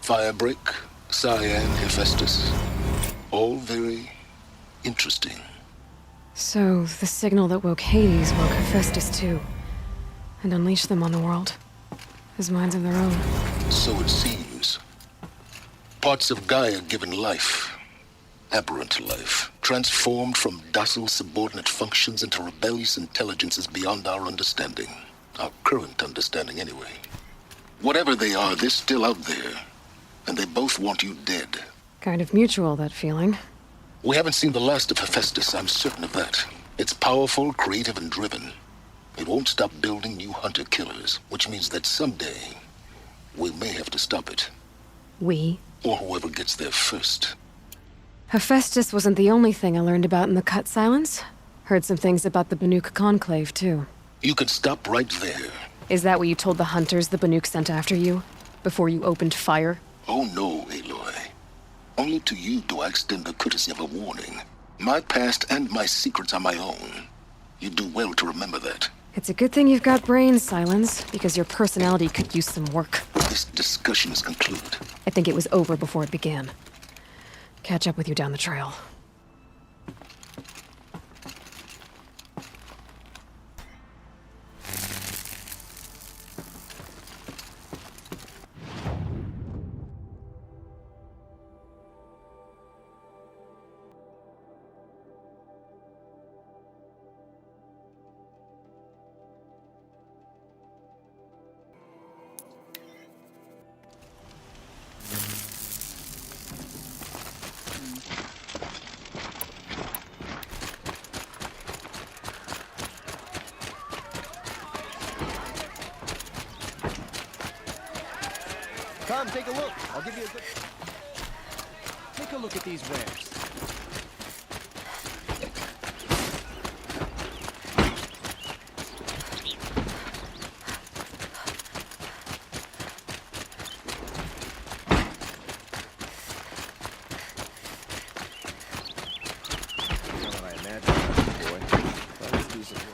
Firebreak, Cyan, Hephaestus. All very interesting. So, the signal that woke Hades woke Hephaestus too. And unleashed them on the world. As minds of their own. So it seems. Parts of Gaia given life. Aberrant life. Transformed from docile subordinate functions into rebellious intelligences beyond our understanding. Our current understanding, anyway. Whatever they are, they're still out there. And they both want you dead. Kind of mutual, that feeling. We haven't seen the last of Hephaestus, I'm certain of that. It's powerful, creative, and driven. It won't stop building new hunter-killers, which means that someday, we may have to stop it. We? Or whoever gets there first. Hephaestus wasn't the only thing I learned about in the Cut Silence. Heard some things about the Banuk Conclave, too. You can stop right there. Is that what you told the hunters the Banuk sent after you? Before you opened fire? Oh no, Aloy. Only to you do I extend the courtesy of a warning. My past and my secrets are my own. You do well to remember that. It's a good thing you've got brains, Silence, because your personality could use some work. This discussion is concluded. I think it was over before it began. Catch up with you down the trail. Come, take a look. I'll give you a good... Take a look at these wares. You know what I imagine, boy. Let's do some work.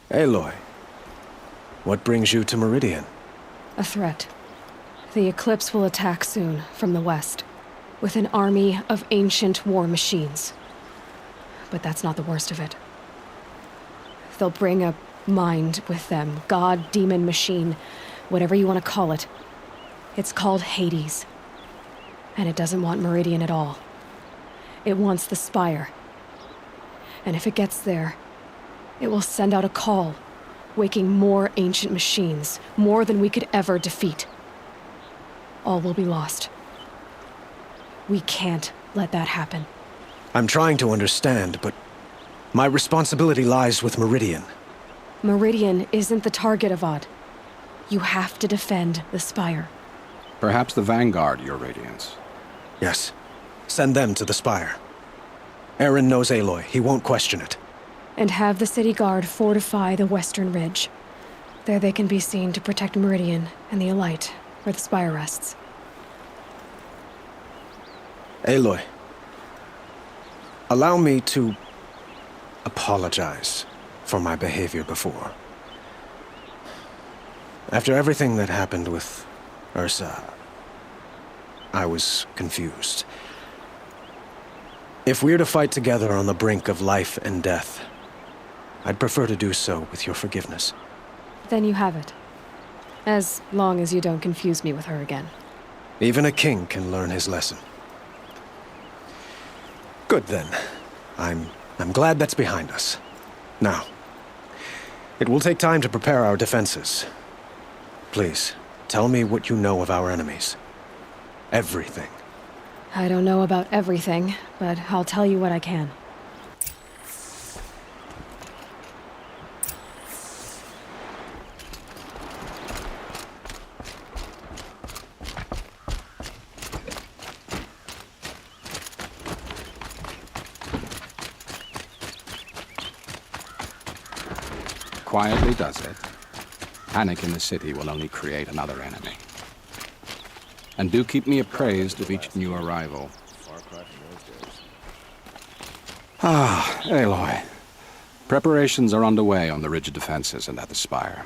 Aloy, what brings you to Meridian? A threat. The Eclipse will attack soon, from the west, with an army of ancient war machines. But that's not the worst of it. They'll bring a mind with them, god, demon, machine, whatever you want to call it. It's called Hades. And it doesn't want Meridian at all. It wants the Spire. And if it gets there, it will send out a call, waking more ancient machines, more than we could ever defeat. All will be lost. We can't let that happen. I'm trying to understand, but my responsibility lies with Meridian. Meridian isn't the target, Avad. You have to defend the Spire. Perhaps the Vanguard, Your Radiance. Yes. Send them to the Spire. Aaron knows Aloy. He won't question it. And have the city guard fortify the western ridge. There they can be seen to protect Meridian and the Elite, where the Spire rests. Aloy, allow me to apologize for my behavior before. After everything that happened with Ursa, I was confused. If we're to fight together on the brink of life and death, I'd prefer to do so with your forgiveness. Then you have it. As long as you don't confuse me with her again. Even a king can learn his lesson. Good then. I'm glad that's behind us. Now, it will take time to prepare our defenses. Please, tell me what you know of our enemies. Everything. I don't know about everything, but I'll tell you what I can. quietly does it, panic in the city will only create another enemy. And do keep me appraised of each new arrival. Ah, Aloy. Preparations are underway on the rigid defenses and at the spire.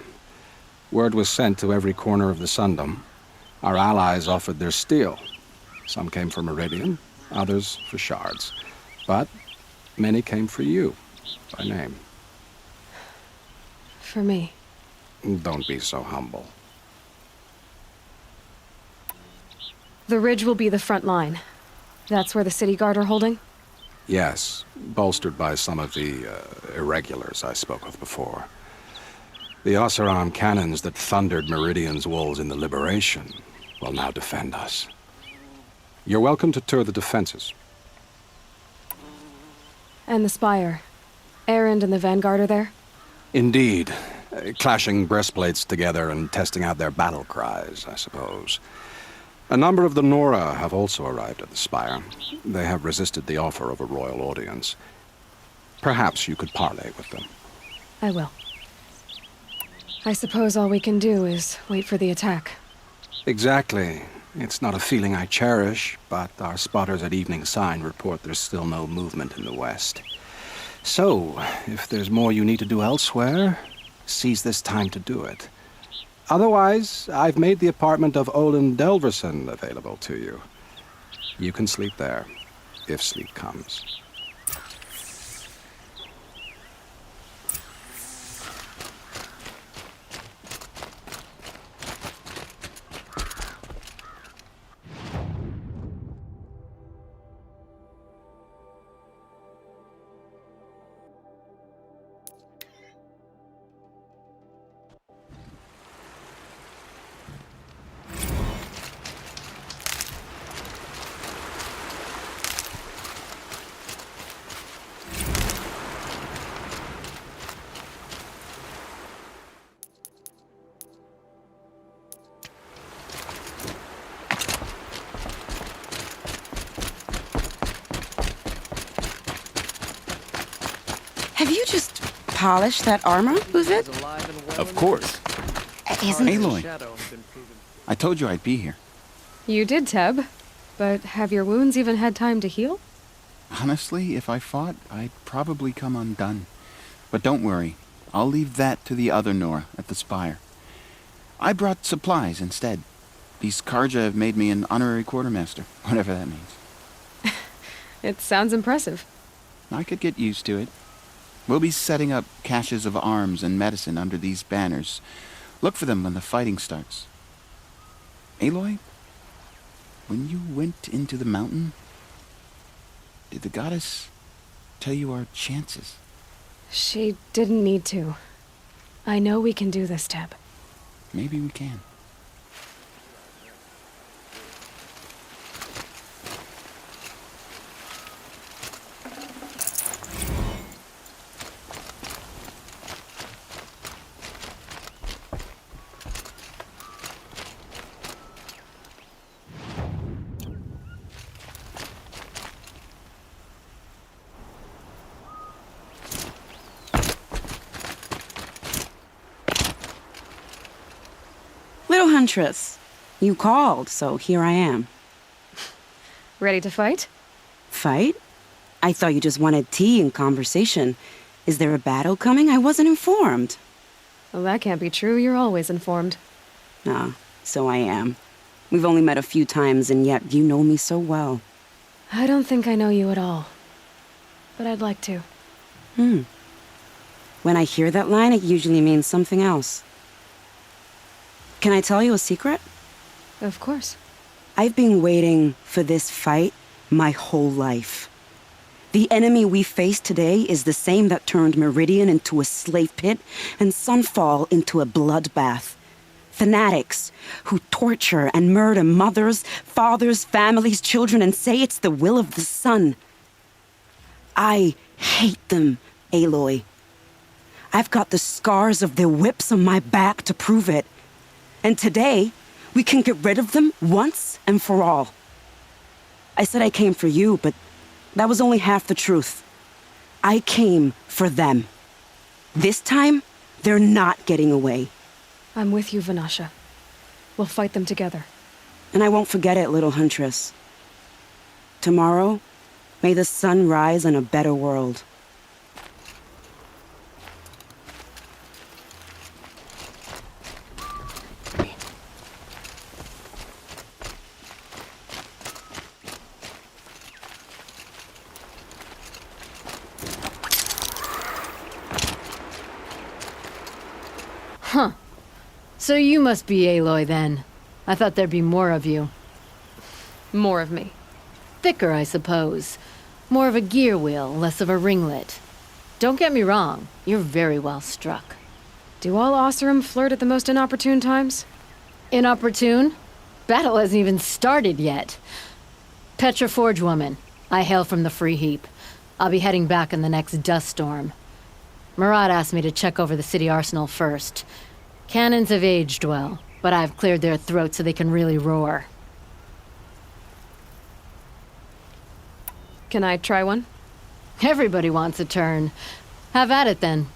Word was sent to every corner of the Sundom. Our allies offered their steel. Some came for Meridian, others for shards. But many came for you, by name. For me. Don't be so humble. The ridge will be the front line. That's where the city guard are holding? Yes, bolstered by some of the irregulars I spoke of before. The Oseram cannons that thundered Meridian's walls in the Liberation will now defend us. You're welcome to tour the defenses. And the spire. Erend and the Vanguard are there? Indeed. Clashing breastplates together and testing out their battle cries, I suppose. A number of the Nora have also arrived at the spire. They have resisted the offer of a royal audience. Perhaps you could parley with them. I will. I suppose all we can do is wait for the attack. Exactly. It's not a feeling I cherish, but our spotters at Evening Sign report there's still no movement in the west. So, if there's more you need to do elsewhere, seize this time to do it. Otherwise, I've made the apartment of Olin Delverson available to you. You can sleep there, if sleep comes. Have you just polished that armor, Buvit? Of course. Isn't Aloy, I told you I'd be here. You did, Teb. But have your wounds even had time to heal? Honestly, if I fought, I'd probably come undone. But don't worry. I'll leave that to the other Nora at the spire. I brought supplies instead. These Karja have made me an honorary quartermaster, whatever that means. It sounds impressive. I could get used to it. We'll be setting up caches of arms and medicine under these banners. Look for them when the fighting starts. Aloy, when you went into the mountain, did the goddess tell you our chances? She didn't need to. I know we can do this, Teb. Maybe we can. Little Huntress, you called, so here I am. Ready to fight? Fight? I thought you just wanted tea and conversation. Is there a battle coming? I wasn't informed. Well, that can't be true. You're always informed. Ah, so I am. We've only met a few times, and yet you know me so well. I don't think I know you at all. But I'd like to. When I hear that line, it usually means something else. Can I tell you a secret? Of course. I've been waiting for this fight my whole life. The enemy we face today is the same that turned Meridian into a slave pit and Sunfall into a bloodbath. Fanatics who torture and murder mothers, fathers, families, children, and say it's the will of the sun. I hate them, Aloy. I've got the scars of their whips on my back to prove it. And today, we can get rid of them once and for all. I said I came for you, but that was only half the truth. I came for them. This time, They're not getting away. I'm with you, Vanasha. We'll fight them together. And I won't forget it, little huntress. Tomorrow, may the sun rise in a better world. Huh. So you must be Aloy then. I thought there'd be more of you. More of me. Thicker, I suppose. More of a gear wheel, less of a ringlet. Don't get me wrong, you're very well struck. Do all Oseram flirt at the most inopportune times? Inopportune? Battle hasn't even started yet. Petra Forge woman. I hail from the Free Heap. I'll be heading back in the next dust storm. Murad asked me to check over the city arsenal first. Cannons have aged well, but I've cleared their throats so they can really roar. Can I try one? Everybody wants a turn. Have at it then.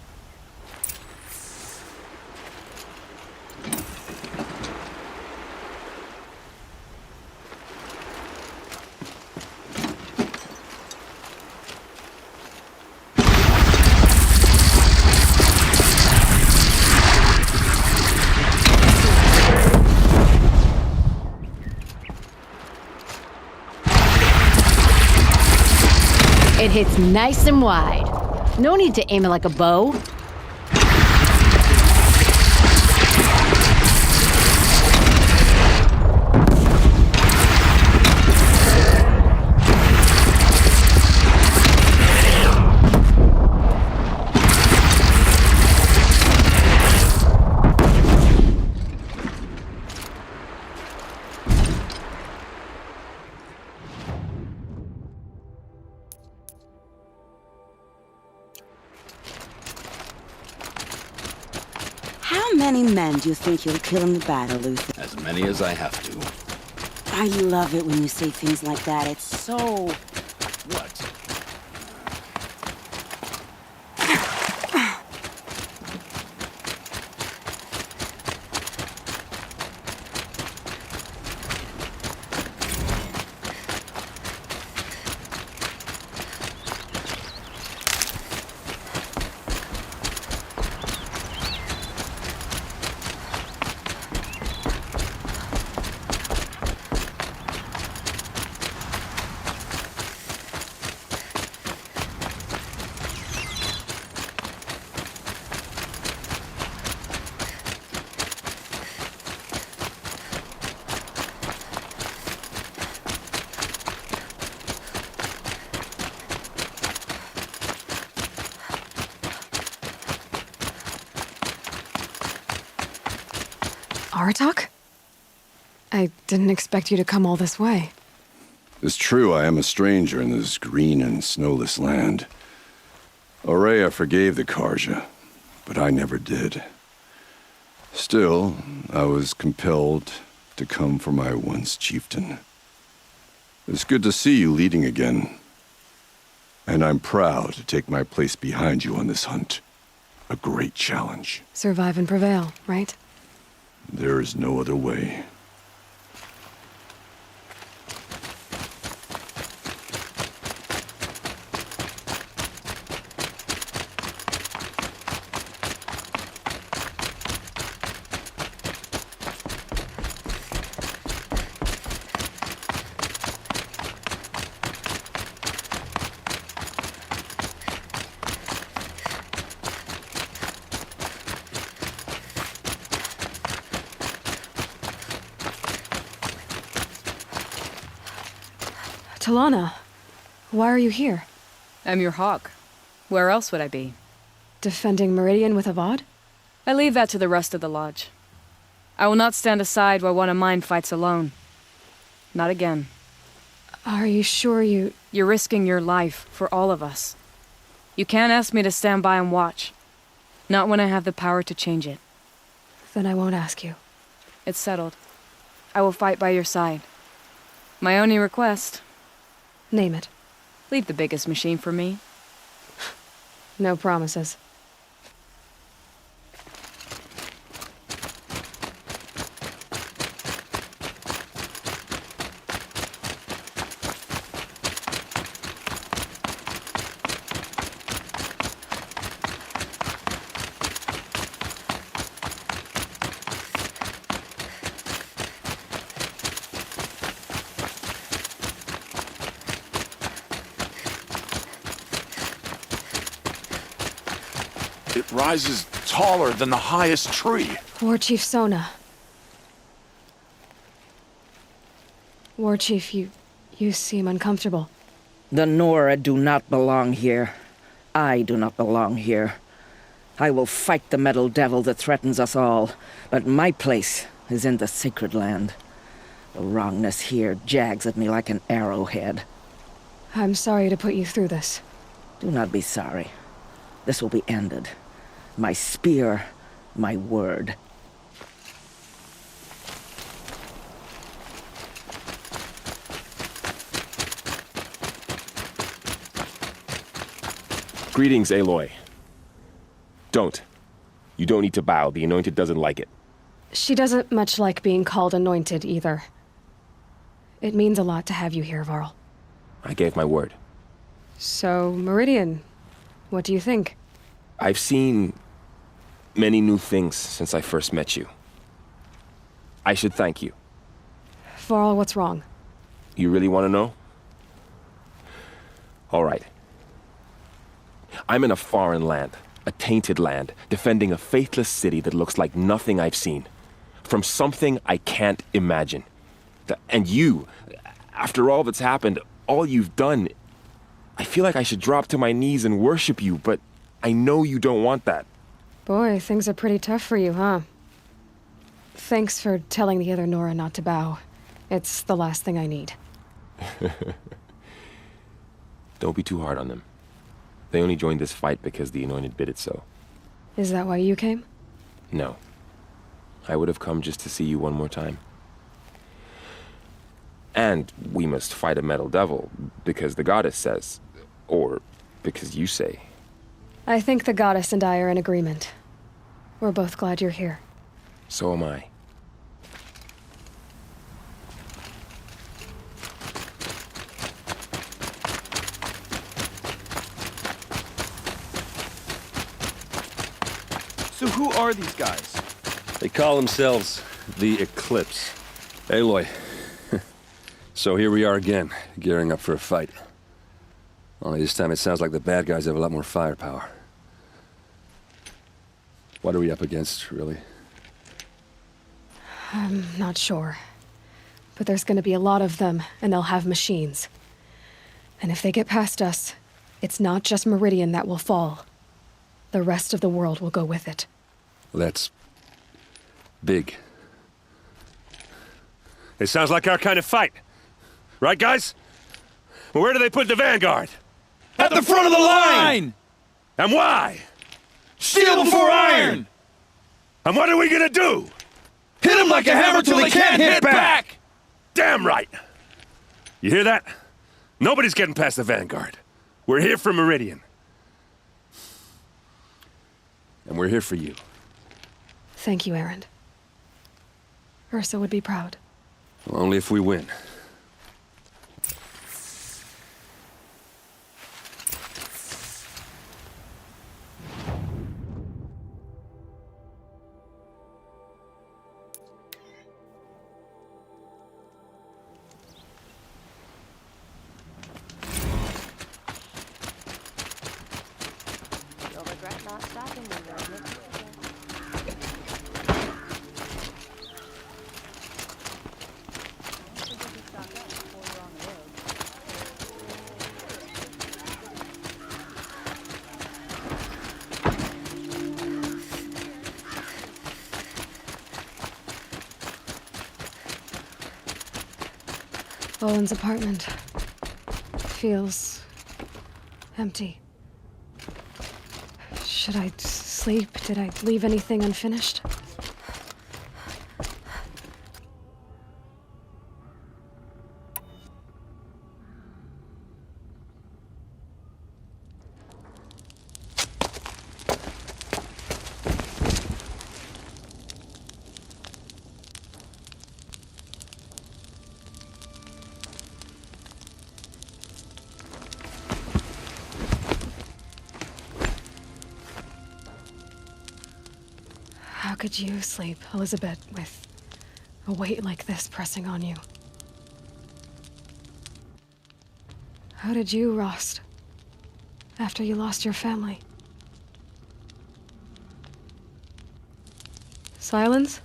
It hits nice and wide. No need to aim it like a bow. How many men do you think you'll kill in the battle, Luther? As many as I have to. I love it when you say things like that. It's so... What? Aratak? I didn't expect you to come all this way. It's true I am a stranger in this green and snowless land. Aurea forgave the Karja, but I never did. Still, I was compelled to come for my once chieftain. It's good to see you leading again. And I'm proud to take my place behind you on this hunt. A great challenge. Survive and prevail, right? There is no other way. Talana, why are you here? I'm your hawk. Where else would I be? Defending Meridian with Avad? I leave that to the rest of the lodge. I will not stand aside while one of mine fights alone. Not again. Are you sure you... You're risking your life for all of us. You can't ask me to stand by and watch. Not when I have the power to change it. Then I won't ask you. It's settled. I will fight by your side. My only request... Name it. Leave the biggest machine for me. No promises. It rises taller than the highest tree. War Chief Sona. War Chief, you seem uncomfortable. The Nora do not belong here. I do not belong here. I will fight the metal devil that threatens us all, but my place is in the sacred land. The wrongness here jags at me like an arrowhead. I'm sorry to put you through this. Do not be sorry. This will be ended. My spear, my word. Greetings, Aloy. Don't. You don't need to bow. The Anointed doesn't like it. She doesn't much like being called anointed, either. It means a lot to have you here, Varl. I gave my word. So, Meridian, what do you think? I've seen many new things since I first met you. I should thank you. Varl, what's wrong? You really want to know? All right. I'm in a foreign land, a tainted land, defending a faithless city that looks like nothing I've seen. From something I can't imagine. And you, after all that's happened, all you've done, I feel like I should drop to my knees and worship you, but I know you don't want that. Boy, things are pretty tough for you, huh? Thanks for telling the other Nora not to bow. It's the last thing I need. Don't be too hard on them. They only joined this fight because the Anointed bid it so. Is that why you came? No. I would have come just to see you one more time. And we must fight a metal devil, because the goddess says. Or because you say. I think the goddess and I are in agreement. We're both glad you're here. So am I. So who are these guys? They call themselves the Eclipse. Aloy. So here we are again, gearing up for a fight. Only this time it sounds like the bad guys have a lot more firepower. What are we up against, really? I'm not sure. But there's gonna be a lot of them, and they'll have machines. And if they get past us, it's not just Meridian that will fall. The rest of the world will go with it. Well, that's big. It sounds like our kind of fight. Right, guys? Well, where do they put the vanguard? At the front of the line! And why? Steel before iron! And what are we gonna do? Hit them like a hammer till they can't hit back! Damn right! You hear that? Nobody's getting past the vanguard. We're here for Meridian. And we're here for you. Thank you, Erend. Ursa would be proud. Well, only if we win. Owen's apartment feels empty. Should I sleep? Did I leave anything unfinished? How could you sleep, Elizabeth, with a weight like this pressing on you? How did you, Rost, after you lost your family? Silence?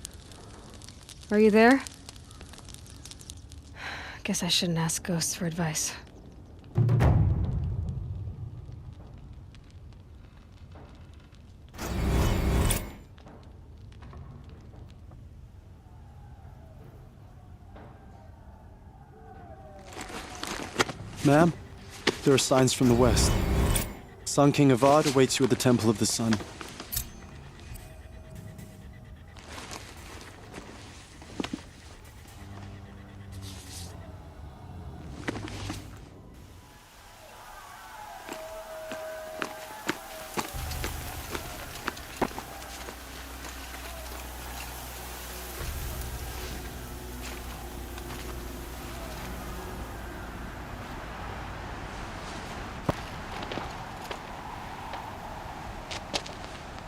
Are you there? Guess I shouldn't ask ghosts for advice. Ma'am, there are signs from the west. Sun King Avad awaits you at the Temple of the Sun.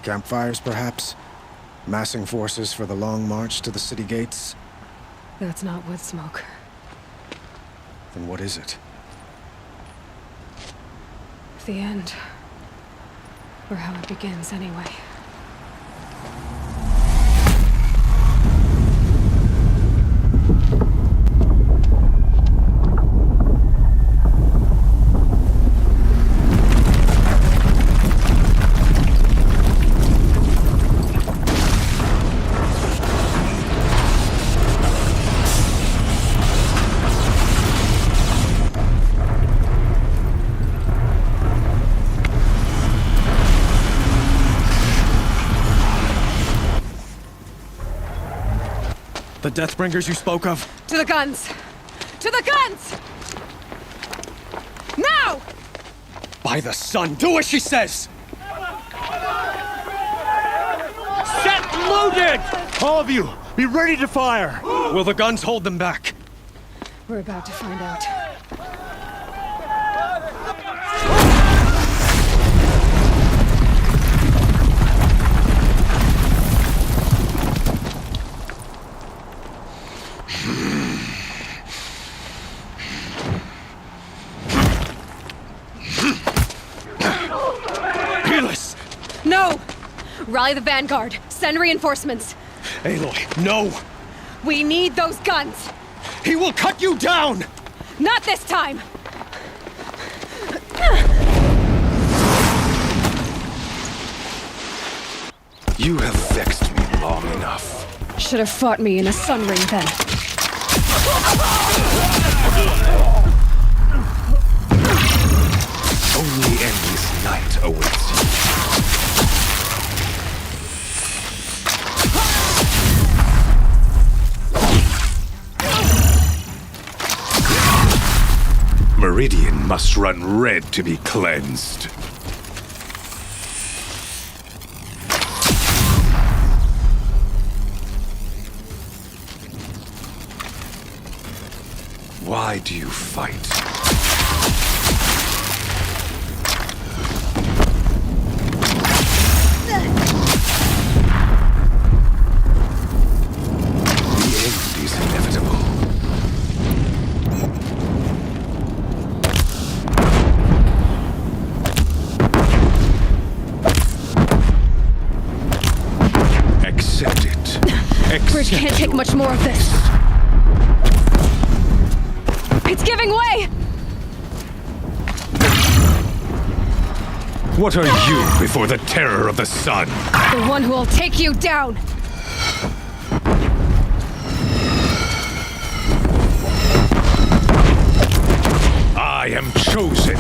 Campfires, perhaps? Massing forces for the long march to the city gates? That's not wood smoke. Then what is it? The end. Or how it begins, anyway. The Deathbringers you spoke of? To the guns! To the guns! Now! By the sun, do as she says! Set loaded! All of you, be ready to fire! Will the guns hold them back? We're about to find out. No! Rally the vanguard. Send reinforcements. Aloy, no! We need those guns! He will cut you down! Not this time! You have vexed me long enough. Should have fought me in a sun ring then. Only endless night awaits you. Meridian must run red to be cleansed. Why do you fight? The end is inevitable. Accept it. Bridge can't take much more of this. It's giving way! What are you before the terror of the sun? The one who will take you down! I am chosen.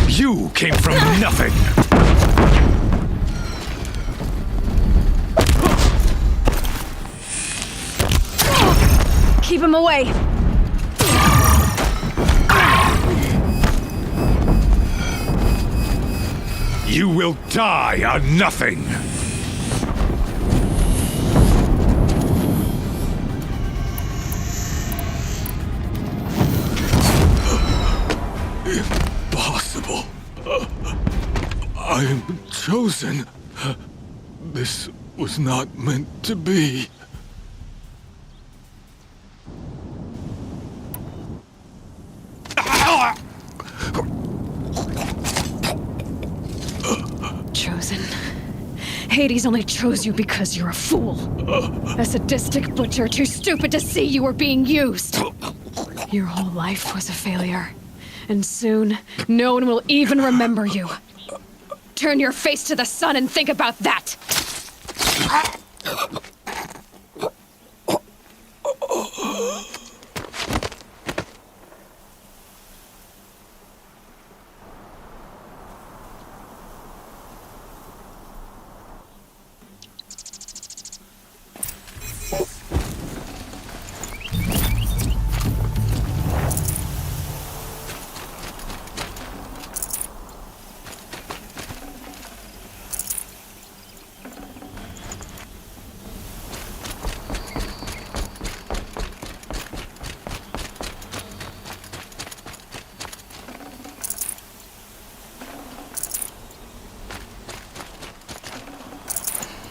You came from nothing. Keep him away! You will die on nothing. Impossible. I am chosen. This was not meant to be. Hades only chose you because you're a fool. A sadistic butcher too stupid to see you were being used. Your whole life was a failure. And soon, no one will even remember you. Turn your face to the sun and think about that!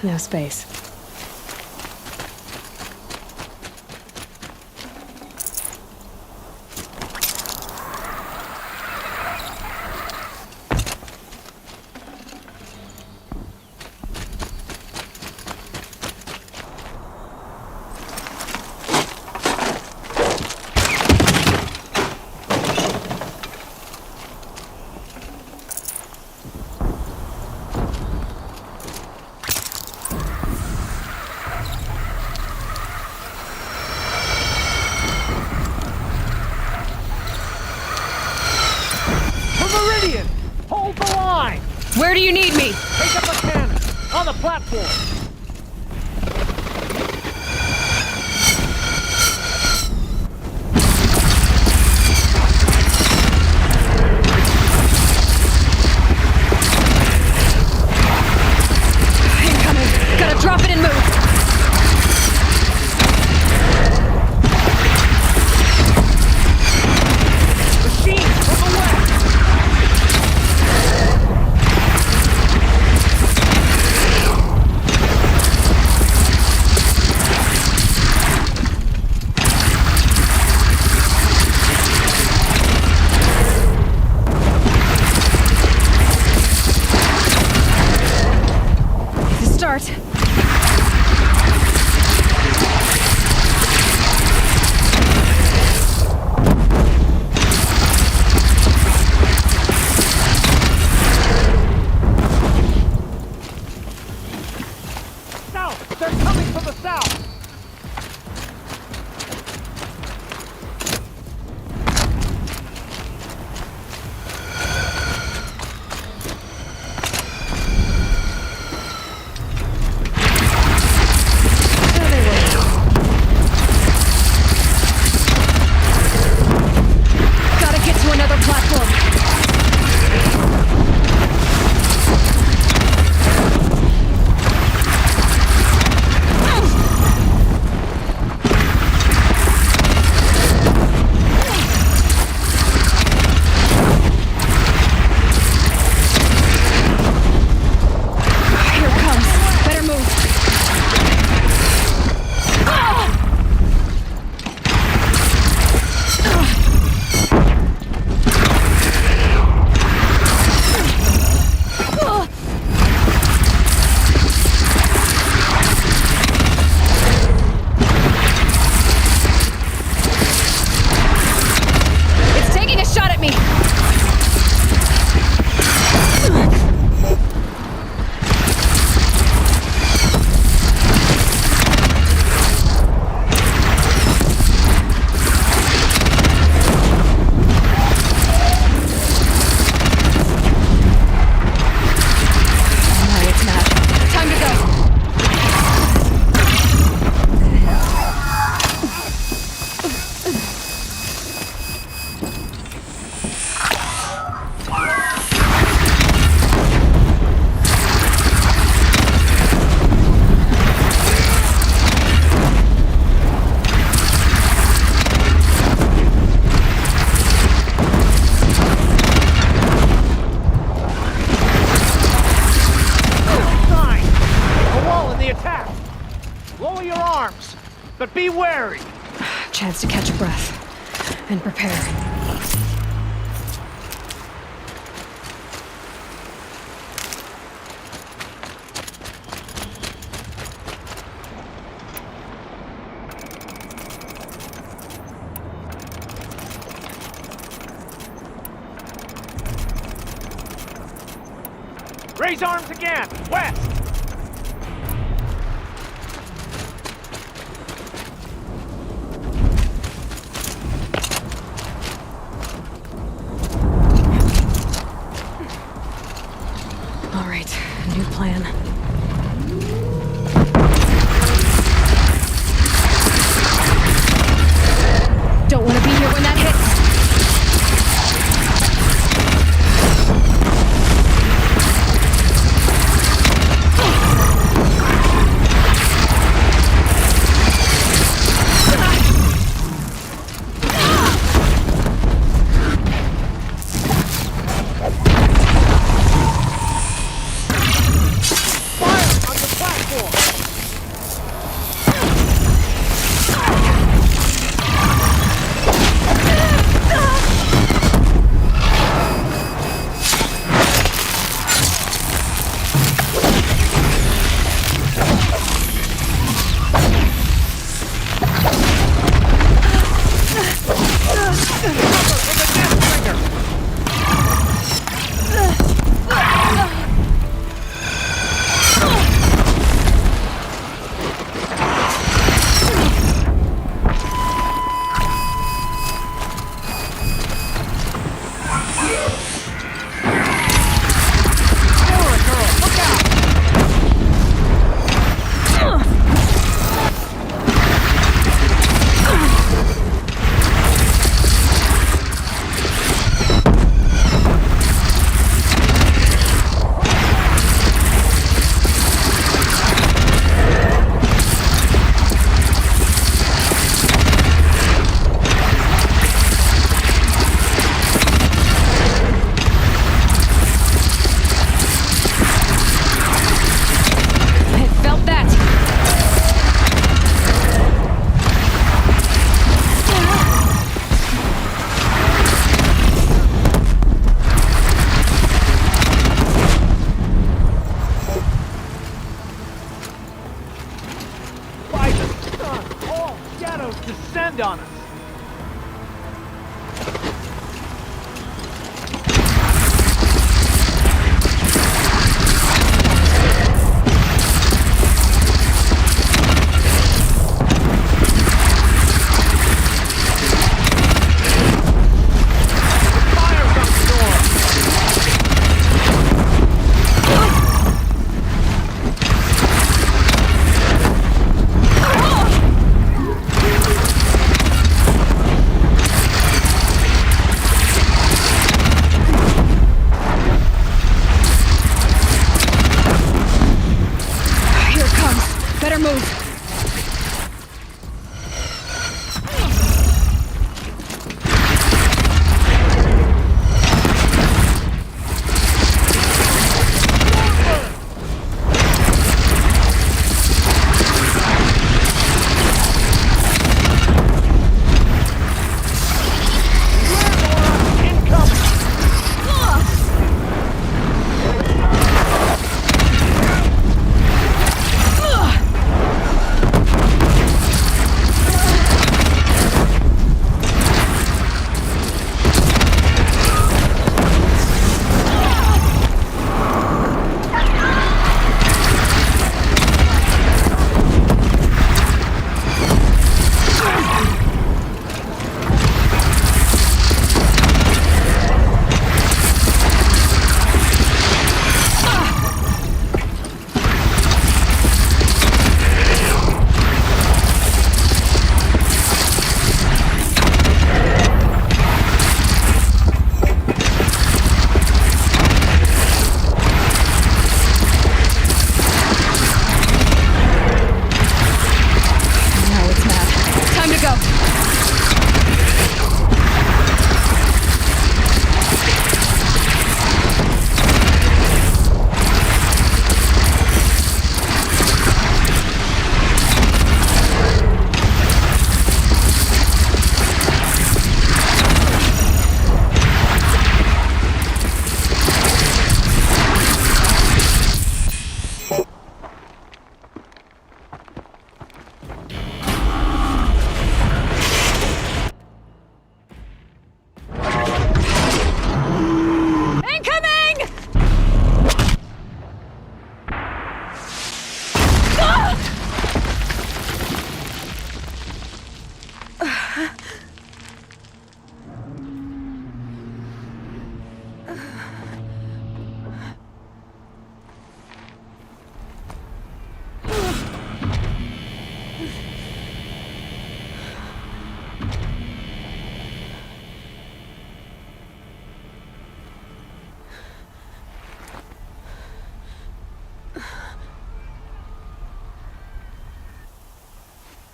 No space. Hold the line! Where do you need me? Take up a cannon! On the platform! Incoming! Gotta drop it and move! But be wary! Chance to catch a breath and prepare. Raise arms again! West! All right, new plan. Don't want to be here when that hits!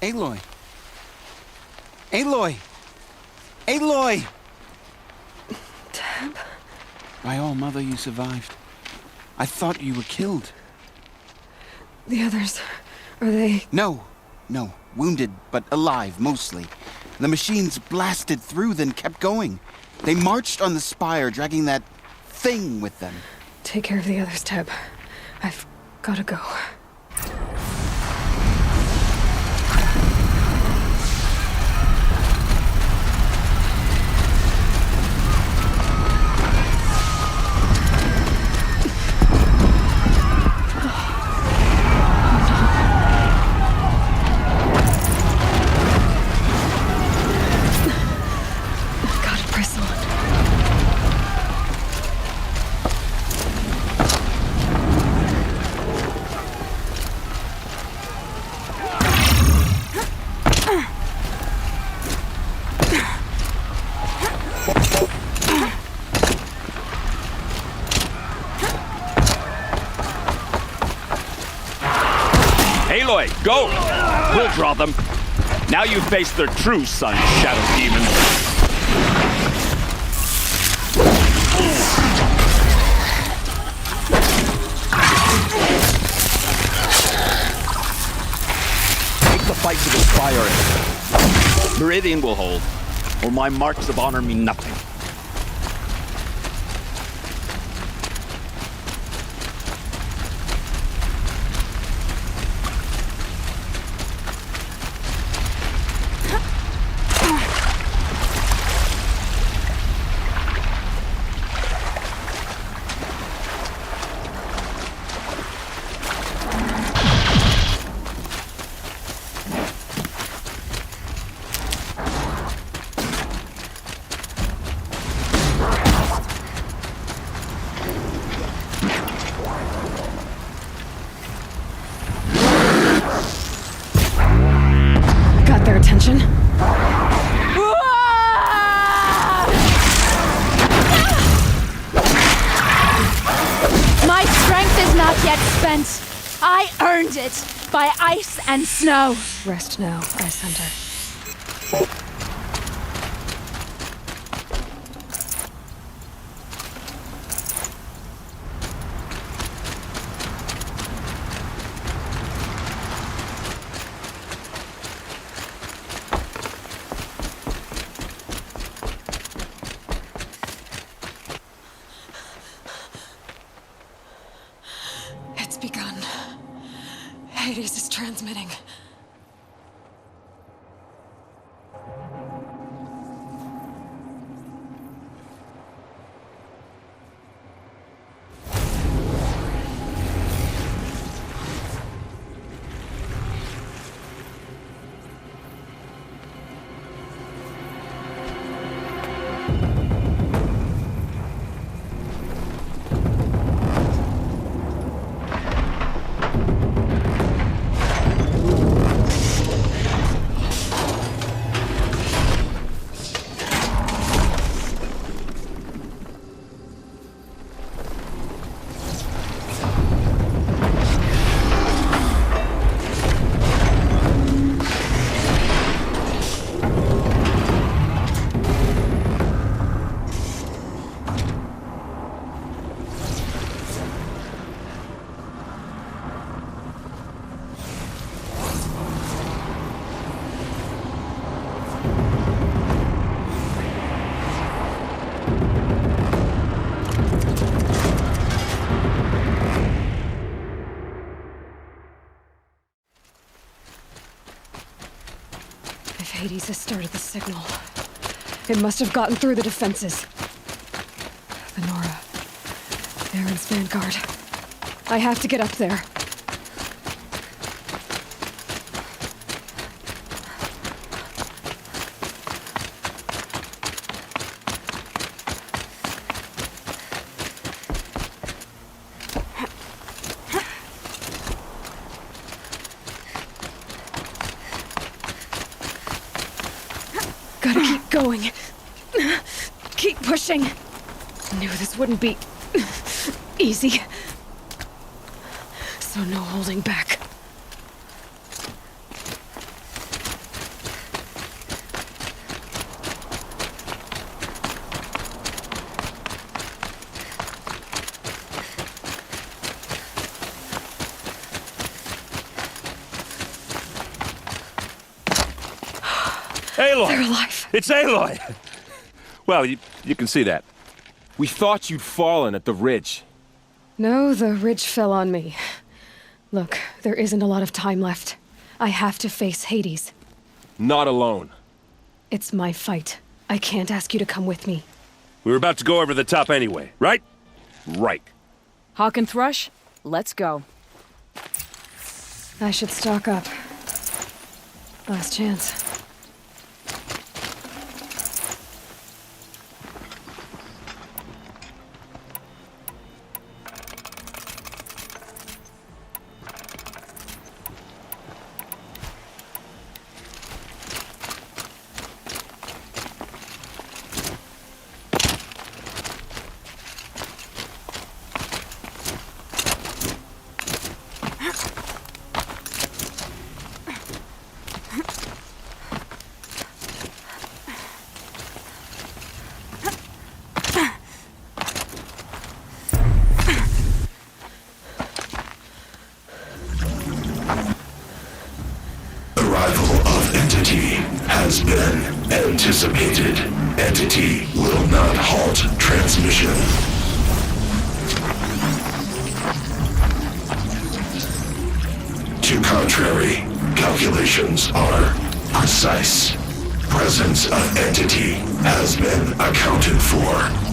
Aloy! Aloy! Aloy! Teb? By all, Mother, you survived. I thought you were killed. The others, are they... No. Wounded, but alive, mostly. The machines blasted through, then kept going. They marched on the spire, dragging that thing with them. Take care of the others, Teb. I've gotta go. Aloy, go! We'll draw them. Now you face their true son, Shadow Demon. Take the fight to the spire. Meridian will hold, or my marks of honor mean nothing. My strength is not yet spent. I earned it by ice and snow. Rest now, Ice Hunter. It's begun. Hades is transmitting. Hades has started the signal. It must have gotten through the defenses. Venora. Baron's vanguard. I have to get up there. Gotta keep going. Keep pushing. Knew this wouldn't be easy. So no holding back. Aloy! They're alive. It's Aloy! Well, you can see that. We thought you'd fallen at the ridge. No, the ridge fell on me. Look, there isn't a lot of time left. I have to face Hades. Not alone. It's my fight. I can't ask you to come with me. We were about to go over the top anyway, right? Right. Hawk and Thrush, let's go. I should stock up. Last chance. Has been anticipated. Entity will not halt transmission. To contrary, calculations are precise. Presence of entity has been accounted for.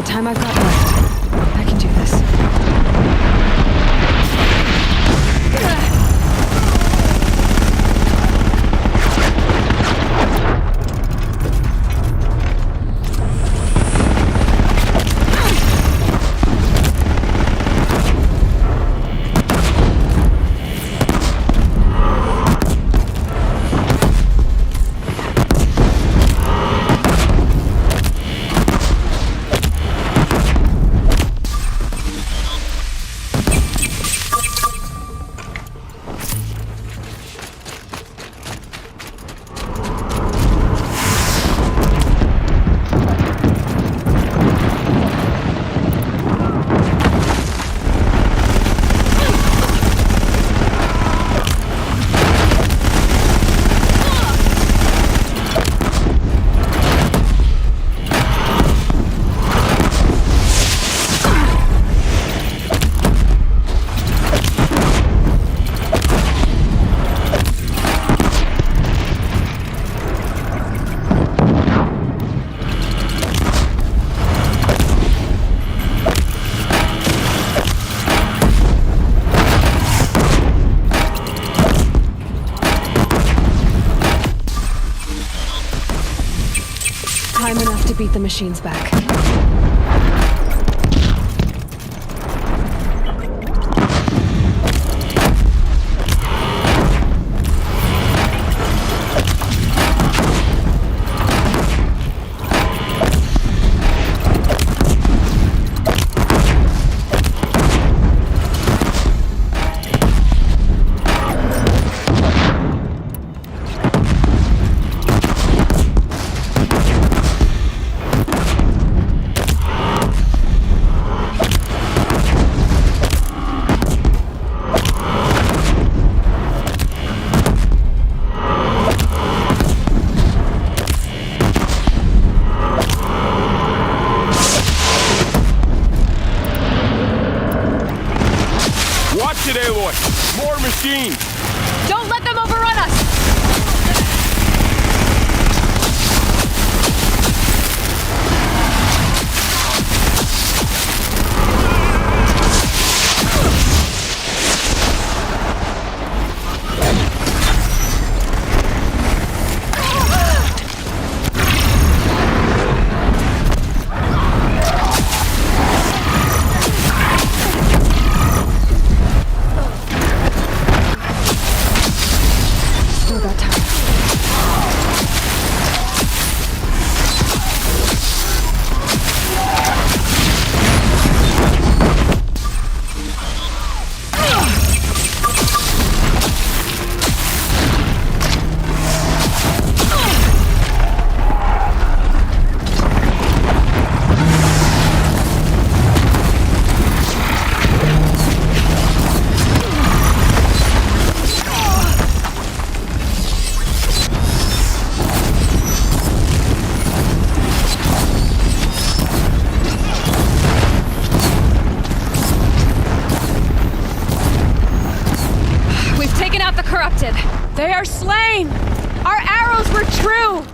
Time I've got left, I can do this. Time enough to beat the machines back. Watch it, Aloy! More machines! Don't let them overrun us! They are slain! Our arrows were true!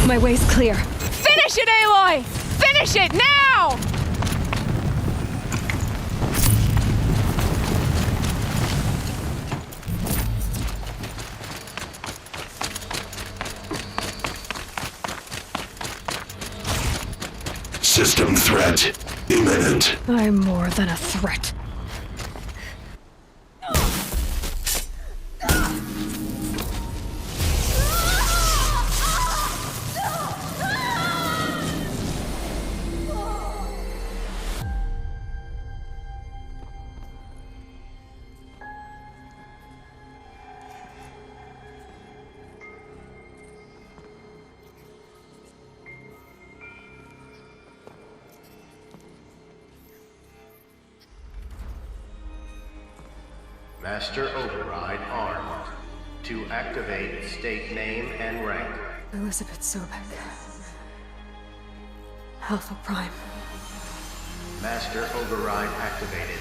My way's clear. Finish it, Aloy! Finish it now! System threat imminent. I'm more than a threat. Master Override armed. To activate, state name and rank. Elizabeth Sobek. Alpha Prime. Master Override activated.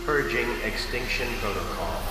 Purging Extinction Protocol.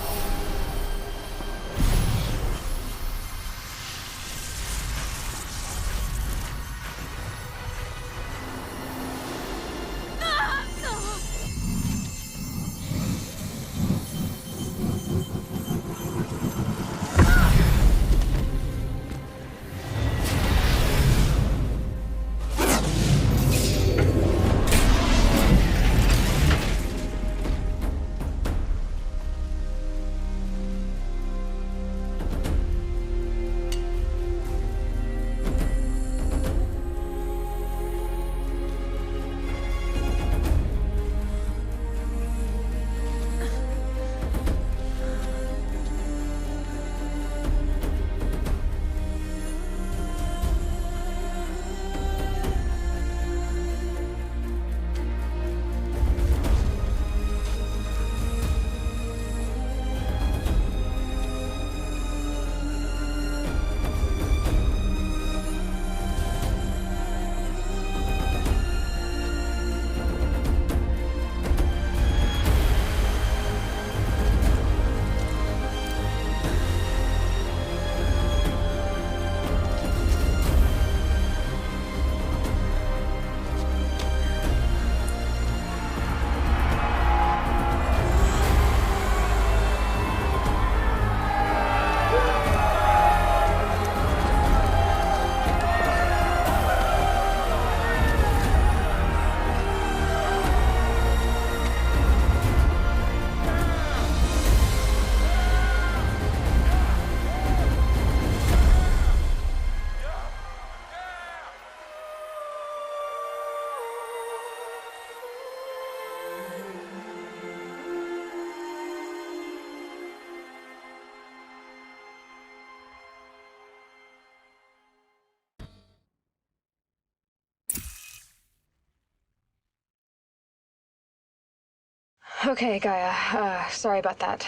Okay, Gaia. Sorry about that.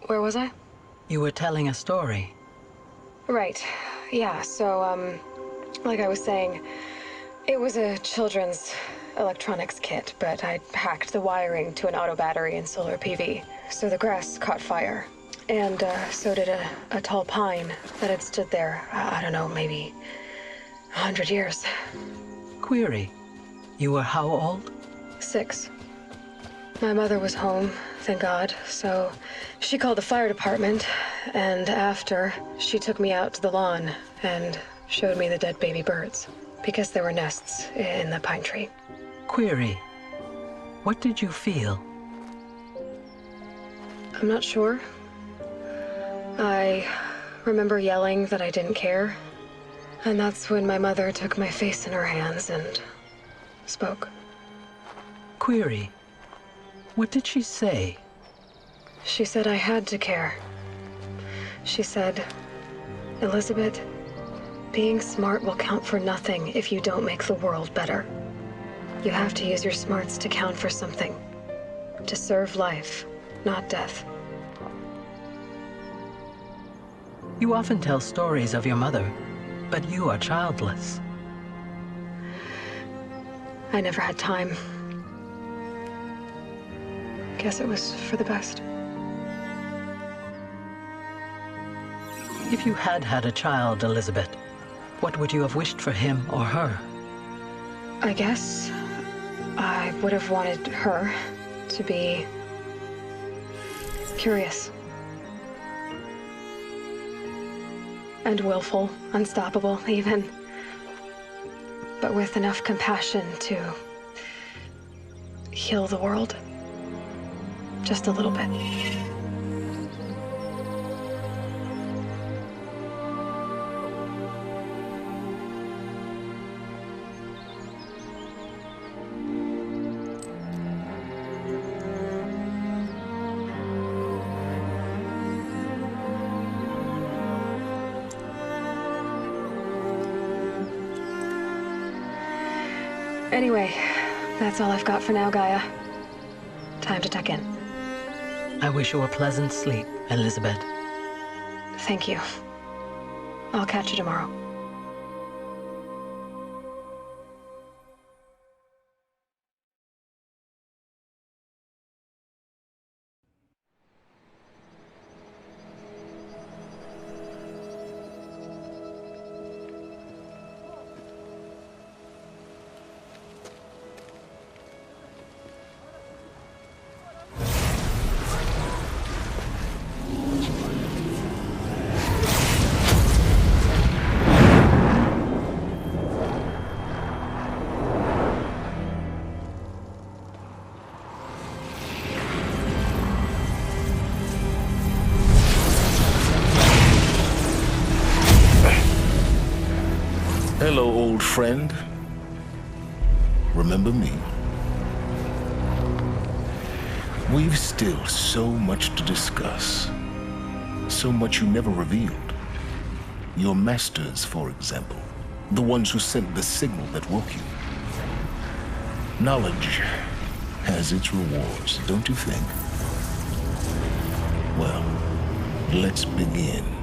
Where was I? You were telling a story. Right. Yeah, so, like I was saying, it was a children's electronics kit, but I hacked the wiring to an auto battery and solar PV, so the grass caught fire. And, so did a tall pine that had stood there, I don't know, maybe 100 years. Query. You were how old? 6. My mother was home, thank God, so she called the fire department, and after, she took me out to the lawn and showed me the dead baby birds, because there were nests in the pine tree. Query. What did you feel? I'm not sure. I remember yelling that I didn't care, and that's when my mother took my face in her hands and spoke. Query. What did she say? She said I had to care. She said, Elizabeth, being smart will count for nothing if you don't make the world better. You have to use your smarts to count for something. To serve life, not death. You often tell stories of your mother, but you are childless. I never had time. Guess it was for the best. If you had had a child, Elizabeth, what would you have wished for him or her? I guess I would have wanted her to be curious. And willful, unstoppable, even. But with enough compassion to heal the world. Just a little bit. Anyway, that's all I've got for now, Gaia. Time to tuck in. I wish you a pleasant sleep, Elizabeth. Thank you. I'll catch you tomorrow. Hello, old friend. Remember me? We've still so much to discuss. So much you never revealed. Your masters, for example. The ones who sent the signal that woke you. Knowledge has its rewards, don't you think? Well, let's begin.